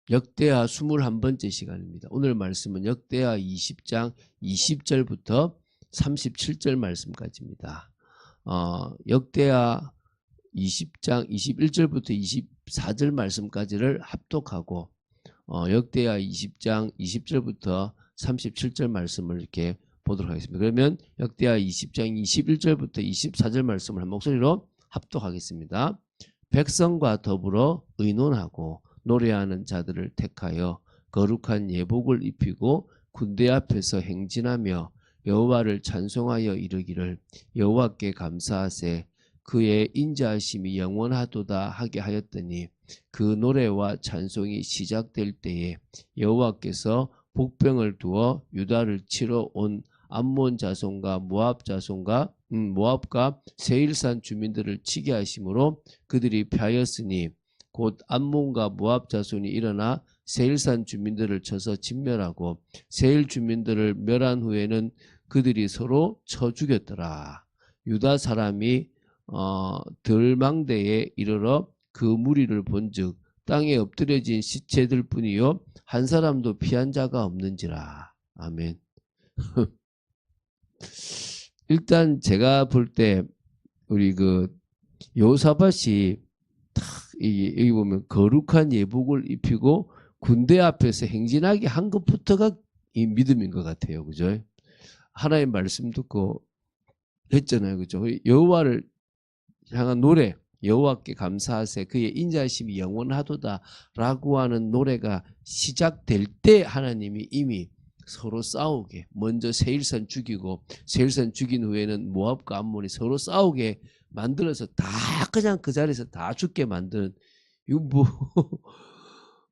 역대하 21번째 시간입니다. 오늘 말씀은 역대하 20장 20절부터 37절 말씀까지입니다. 역대하 20장 21절부터 24절 말씀까지를 합독하고 역대하 20장 20절부터 37절 말씀을 이렇게 보도록 하겠습니다. 그러면 역대하 20장 21절부터 24절 말씀을 한 목소리로 합독하겠습니다. 백성과 더불어 의논하고 노래하는 자들을 택하여 거룩한 예복을 입히고 군대 앞에서 행진하며 여호와를 찬송하여 이르기를 여호와께 감사하세 그의 인자하심이 영원하도다 하게 하였더니 그 노래와 찬송이 시작될 때에 여호와께서 복병을 두어 유다를 치러 온 암몬 자손과 모압과 세일산 주민들을 치게 하심으로 그들이 패하였으니 곧 암몬과 모압 자손이 일어나 세일산 주민들을 쳐서 진멸하고 세일 주민들을 멸한 후에는 그들이 서로 쳐 죽였더라. 유다 사람이 들망대에 이르러 그 무리를 본즉 땅에 엎드려진 시체들 뿐이요 한 사람도 피한 자가 없는지라. 아멘. 일단 제가 볼 때 우리 그 여호사밧이 여기 보면 거룩한 예복을 입히고 군대 앞에서 행진하게 한 것부터가 이 믿음인 것 같아요. 그죠? 하나님 말씀 듣고 했잖아요. 그죠? 여호와를 향한 노래, 여호와께 감사하세 그의 인자하심이 영원하도다 라고 하는 노래가 시작될 때 하나님이 이미 서로 싸우게 먼저 세일산 죽이고 세일산 죽인 후에는 모압과 암몬이 서로 싸우게 만들어서 다 그냥 그 자리에서 다 죽게 만든 이거 뭐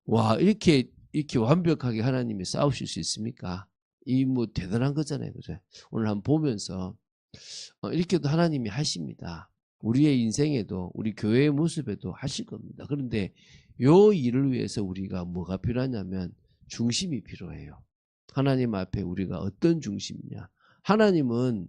와 이렇게 완벽하게 하나님이 싸우실 수 있습니까? 이 뭐 대단한 거잖아요, 그죠? 오늘 한번 보면서 이렇게도 하나님이 하십니다. 우리의 인생에도 우리 교회의 모습에도 하실 겁니다. 그런데 요 일을 위해서 우리가 뭐가 필요하냐면 중심이 필요해요. 하나님 앞에 우리가 어떤 중심이냐? 하나님은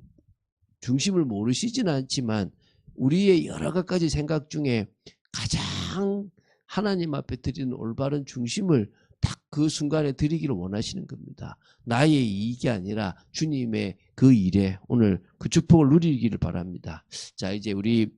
중심을 모르시지는 않지만 우리의 여러 가지 생각 중에 가장 하나님 앞에 드리는 올바른 중심을 딱 그 순간에 드리기를 원하시는 겁니다. 나의 이익이 아니라 주님의 그 일에 오늘 그 축복을 누리기를 바랍니다. 자, 이제 우리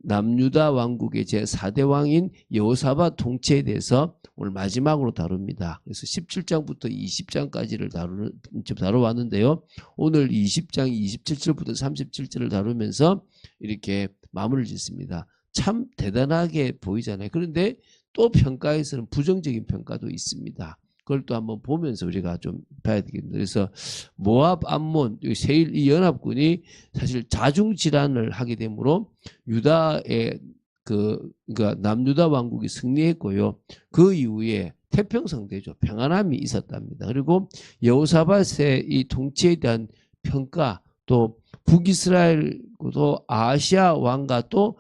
남유다 왕국의 제4대 왕인 여호사밧 통치에 대해서 오늘 마지막으로 다룹니다. 그래서 17장부터 20장까지를 다뤄왔는데요. 오늘 20장 27절부터 37절을 다루면서 이렇게 마무리를 짓습니다. 참 대단하게 보이잖아요. 그런데 또 평가에서는 부정적인 평가도 있습니다. 그걸 또 한번 보면서 우리가 좀 봐야 되겠습니다. 그래서 모압, 암몬, 세일 이 연합군이 사실 자중질환을 하게 되므로 유다의 그러니까 남유다 왕국이 승리했고요. 그 이후에 태평성 대조, 평안함이 있었답니다. 그리고 여호사밧의 이 통치에 대한 평가, 또 북이스라엘도 아시아 왕과 또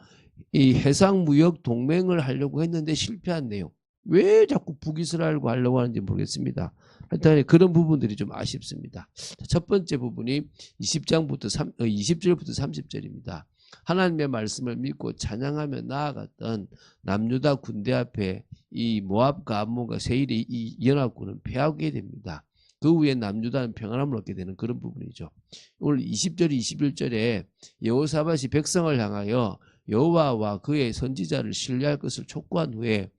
이 해상무역 동맹을 하려고 했는데 실패한 내용. 왜 자꾸 북이스라엘과 하려고 하는지 모르겠습니다. 하여튼 그런 부분들이 좀 아쉽습니다. 첫 번째 부분이 20절부터 30절입니다. 하나님의 말씀을 믿고 찬양하며 나아갔던 남유다 군대 앞에 이 모압과 암몬과 세일의 이 연합군은 패하게 됩니다. 그 후에 남유다는 평안함을 얻게 되는 그런 부분이죠. 오늘 20절 21절에 여호사밧이 백성을 향하여 여호와와 그의 선지자를 신뢰할 것을 촉구한 후에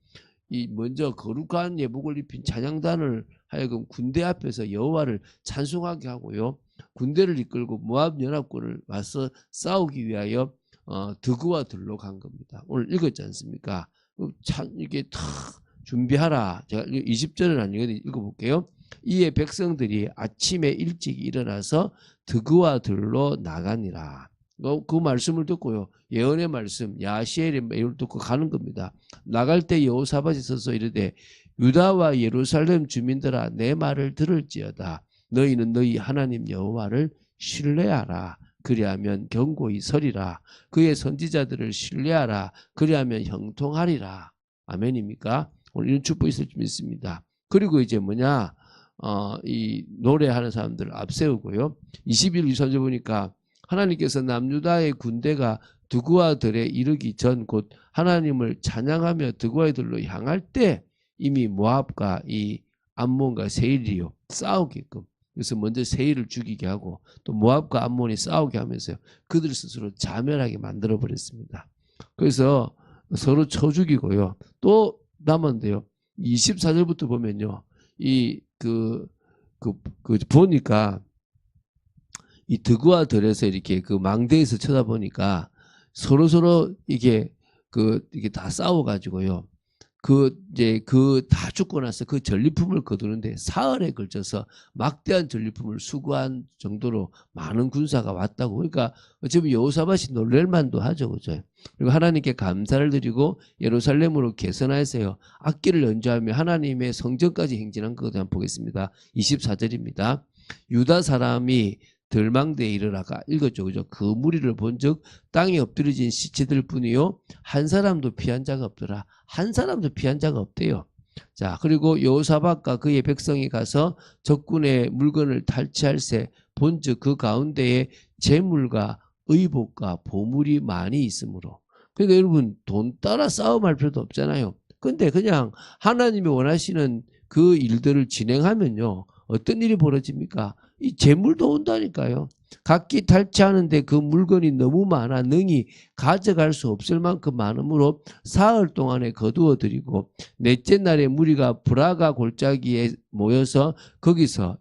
이 먼저 거룩한 예복을 입힌 찬양단을 하여금 군대 앞에서 여호와를 찬송하게 하고요. 군대를 이끌고 모압 연합군을 와서 싸우기 위하여 드그와 들로 간 겁니다. 오늘 읽었지 않습니까? 참 이게 다 준비하라. 제가 20절은 아니거든요. 읽어볼게요. 이에 백성들이 아침에 일찍 일어나서 드그와 들로 나가니라. 그 말씀을 듣고요. 예언의 말씀 야시엘의 말을 듣고 가는 겁니다. 나갈 때 여호사밧이 서서 이르되 유다와 예루살렘 주민들아 내 말을 들을지어다. 너희는 너희 하나님 여호와를 신뢰하라. 그리하면 견고히 서리라. 그의 선지자들을 신뢰하라. 그리하면 형통하리라. 아멘입니까? 오늘 이런 축복이 있을 줄 믿습니다. 그리고 이제 뭐냐 이 노래하는 사람들을 앞세우고요. 21, 23절 보니까 하나님께서 남유다의 군대가 드그와 들에 이르기 전 곧 하나님을 찬양하며 드그와의 들로 향할 때 이미 모압과 이 암몬과 세일이요 싸우게끔, 그래서 먼저 세일을 죽이게 하고 또 모압과 암몬이 싸우게 하면서요 그들 스스로 자멸하게 만들어 버렸습니다. 그래서 서로 쳐 죽이고요. 또 남았는데요. 24절부터 보면요. 보니까 이 드그와 덜에서 이렇게 그 망대에서 쳐다보니까 서로 이게 다 싸워가지고요. 다 죽고 나서 그 전리품을 거두는데 사흘에 걸쳐서 막대한 전리품을 수거한 정도로 많은 군사가 왔다고. 그러니까 어차피 여호사밧이 놀랄만도 하죠, 그죠? 그리고 하나님께 감사를 드리고 예루살렘으로 개선하여서요 악기를 연주하며 하나님의 성전까지 행진한 것을 한번 보겠습니다. 24절입니다. 유다 사람이 덜망대에 이르라가 읽었죠, 그죠? 그 무리를 본즉 땅에 엎드려진 시체들 뿐이요 한 사람도 피한 자가 없더라. 한 사람도 피한 자가 없대요. 자, 그리고 여호사밧과 그의 백성이 가서 적군의 물건을 탈취할세 본즉 그 가운데에 재물과 의복과 보물이 많이 있으므로. 그러니까 여러분 돈 따라 싸움할 필요도 없잖아요. 근데 그냥 하나님이 원하시는 그 일들을 진행하면요 어떤 일이 벌어집니까? 이 재물도 온다니까요. 각기 탈취하는데 그 물건이 너무 많아 능히 가져갈 수 없을 만큼 많으므로 사흘 동안에 거두어 드리고 넷째 날에 무리가 브라가 골짜기에 모여서 거기서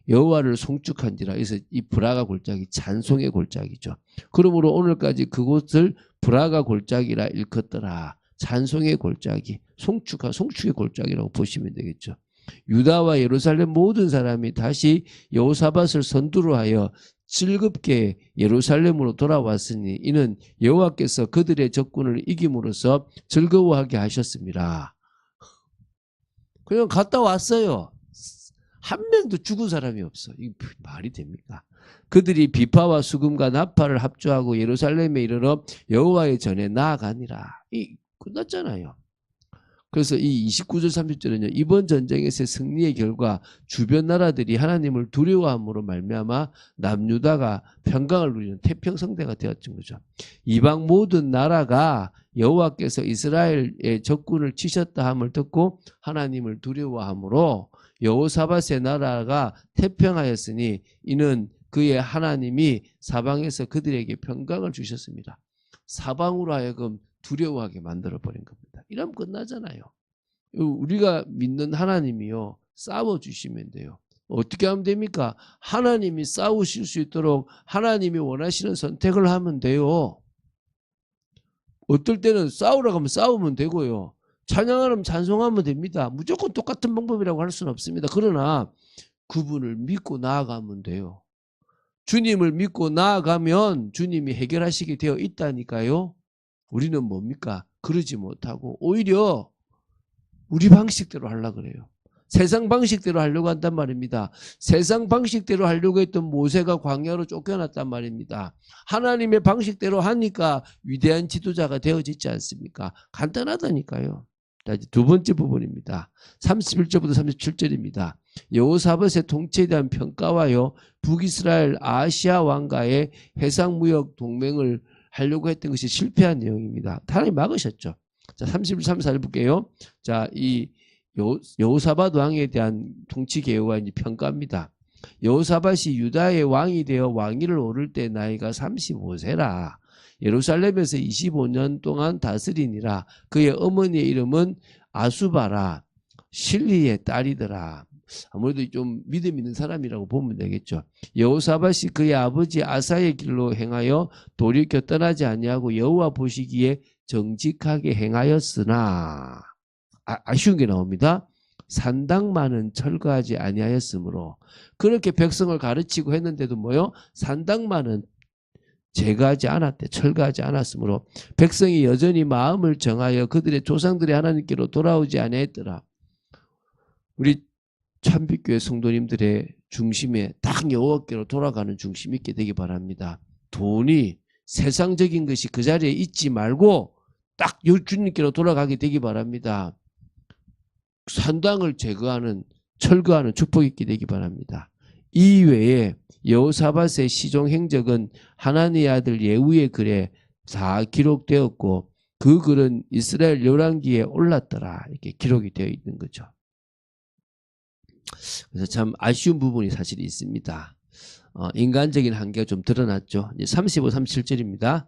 여호와를 송축한지라. 그래서 이 브라가 골짜기 찬송의 골짜기죠. 그러므로 오늘까지 그곳을 브라가 골짜기라 일컫더라. 찬송의 골짜기, 송축의 골짜기라고 보시면 되겠죠. 유다와 예루살렘 모든 사람이 다시 여호사밧을 선두로 하여 즐겁게 예루살렘으로 돌아왔으니 이는 여호와께서 그들의 적군을 이김으로써 즐거워하게 하셨습니다. 그냥 갔다 왔어요. 한 명도 죽은 사람이 없어. 이게 말이 됩니까? 그들이 비파와 수금과 나팔을 합주하고 예루살렘에 이르러 여호와의 전에 나아가니라. 이 끝났잖아요. 그래서 이 29절 30절은요. 이번 전쟁에서의 승리의 결과 주변 나라들이 하나님을 두려워함으로 말미암아 남유다가 평강을 누리는 태평성대가 되었던 거죠. 이방 모든 나라가 여호와께서 이스라엘의 적군을 치셨다 함을 듣고 하나님을 두려워함으로 여호사밧의 나라가 태평하였으니 이는 그의 하나님이 사방에서 그들에게 평강을 주셨습니다. 사방으로 하여금 두려워하게 만들어버린 겁니다. 이러면 끝나잖아요. 우리가 믿는 하나님이요 싸워주시면 돼요. 어떻게 하면 됩니까? 하나님이 싸우실 수 있도록 하나님이 원하시는 선택을 하면 돼요. 어떨 때는 싸우라고 하면 싸우면 되고요. 찬양하면 찬송하면 됩니다. 무조건 똑같은 방법이라고 할 수는 없습니다. 그러나 그분을 믿고 나아가면 돼요. 주님을 믿고 나아가면 주님이 해결하시게 되어 있다니까요. 우리는 뭡니까? 그러지 못하고 오히려 우리 방식대로 하려고 그래요. 세상 방식대로 하려고 한단 말입니다. 세상 방식대로 하려고 했던 모세가 광야로 쫓겨났단 말입니다. 하나님의 방식대로 하니까 위대한 지도자가 되어지지 않습니까? 간단하다니까요. 자, 이제 두 번째 부분입니다. 31절부터 37절입니다. 여호사밧의 통치에 대한 평가와요. 북이스라엘 아시아 왕과의 해상무역 동맹을 하려고 했던 것이 실패한 내용입니다. 하나님 막으셨죠. 자, 31, 34절 볼게요. 자, 이 여호사밧 왕에 대한 통치 계획과 이제 평가입니다. 여호사밧이 유다의 왕이 되어 왕위를 오를 때 나이가 35세라. 예루살렘에서 25년 동안 다스리니라. 그의 어머니의 이름은 아수바라. 실리의 딸이더라. 아무래도 좀 믿음 있는 사람이라고 보면 되겠죠. 여호사밧이 그의 아버지 아사의 길로 행하여 돌이켜 떠나지 아니하고 여호와 보시기에 정직하게 행하였으나 아쉬운 게 나옵니다. 산당만은 철거하지 아니하였으므로. 그렇게 백성을 가르치고 했는데도 뭐요? 산당만은 제거하지 않았대. 철거하지 않았으므로 백성이 여전히 마음을 정하여 그들의 조상들의 하나님께로 돌아오지 아니했더라. 우리 참빛교회 성도님들의 중심에 딱 여호와께로 돌아가는 중심이 있게 되기 바랍니다. 돈이 세상적인 것이 그 자리에 있지 말고 딱 주님께로 돌아가게 되기 바랍니다. 산당을 제거하는 철거하는 축복이 있게 되기 바랍니다. 이외에 여호사밧의 시종 행적은 하나님의 아들 예후의 글에 다 기록되었고 그 글은 이스라엘 열왕기에 올랐더라. 이렇게 기록이 되어 있는 거죠. 그래서 참 아쉬운 부분이 사실 있습니다. 인간적인 한계가 좀 드러났죠. 이제 35, 37절입니다.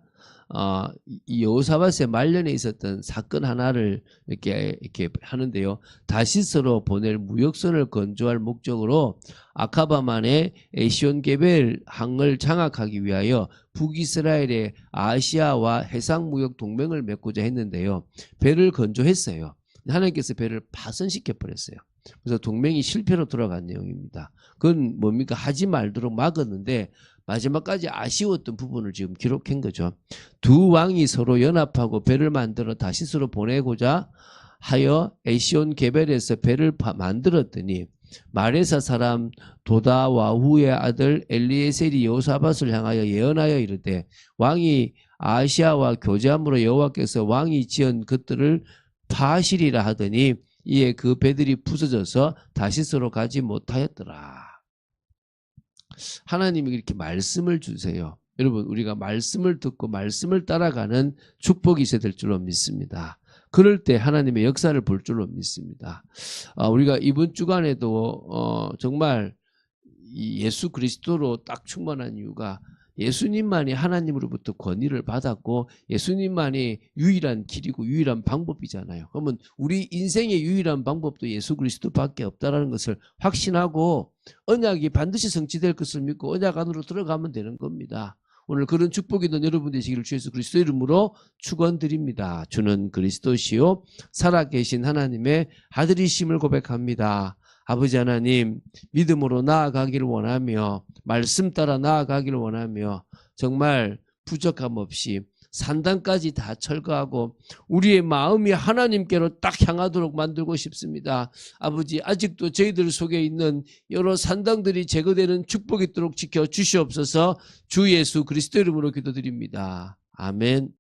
이 여호사밧의 말년에 있었던 사건 하나를 이렇게 하는데요. 다시스로 보낼 무역선을 건조할 목적으로 아카바만의 에시온게벨 항을 장악하기 위하여 북이스라엘의 아시아와 해상무역 동맹을 맺고자 했는데요. 배를 건조했어요. 하나님께서 배를 파손시켜 버렸어요. 그래서 동맹이 실패로 돌아간 내용입니다. 그건 뭡니까? 하지 말도록 막았는데 마지막까지 아쉬웠던 부분을 지금 기록한 거죠. 두 왕이 서로 연합하고 배를 만들어 다시스로 보내고자 하여 에시온 게벨에서 배를 만들었더니 마레사 사람 도다와후의 아들 엘리에셀이 여호사밧을 향하여 예언하여 이르되 왕이 아시아와 교제함으로 여호와께서 왕이 지은 것들을 파시리라 하더니 이에 그 배들이 부서져서 다시스로 가지 못하였더라. 하나님이 이렇게 말씀을 주세요. 여러분, 우리가 말씀을 듣고 말씀을 따라가는 축복이 있어야 될 줄로 믿습니다. 그럴 때 하나님의 역사를 볼 줄로 믿습니다. 우리가 이번 주간에도 정말 이 예수 그리스도로 딱 충만한 이유가 예수님만이 하나님으로부터 권위를 받았고 예수님만이 유일한 길이고 유일한 방법이잖아요. 그러면 우리 인생의 유일한 방법도 예수 그리스도밖에 없다는 것을 확신하고 언약이 반드시 성취될 것을 믿고 언약 안으로 들어가면 되는 겁니다. 오늘 그런 축복이 있는 여러분 되시기를 주 예수 그리스도 이름으로 축원드립니다. 주는 그리스도시요 살아계신 하나님의 아들이심을 고백합니다. 아버지 하나님, 믿음으로 나아가기를 원하며 말씀 따라 나아가기를 원하며 정말 부족함 없이 산당까지 다 철거하고 우리의 마음이 하나님께로 딱 향하도록 만들고 싶습니다. 아버지, 아직도 저희들 속에 있는 여러 산당들이 제거되는 축복이 있도록 지켜주시옵소서. 주 예수 그리스도 이름으로 기도드립니다. 아멘.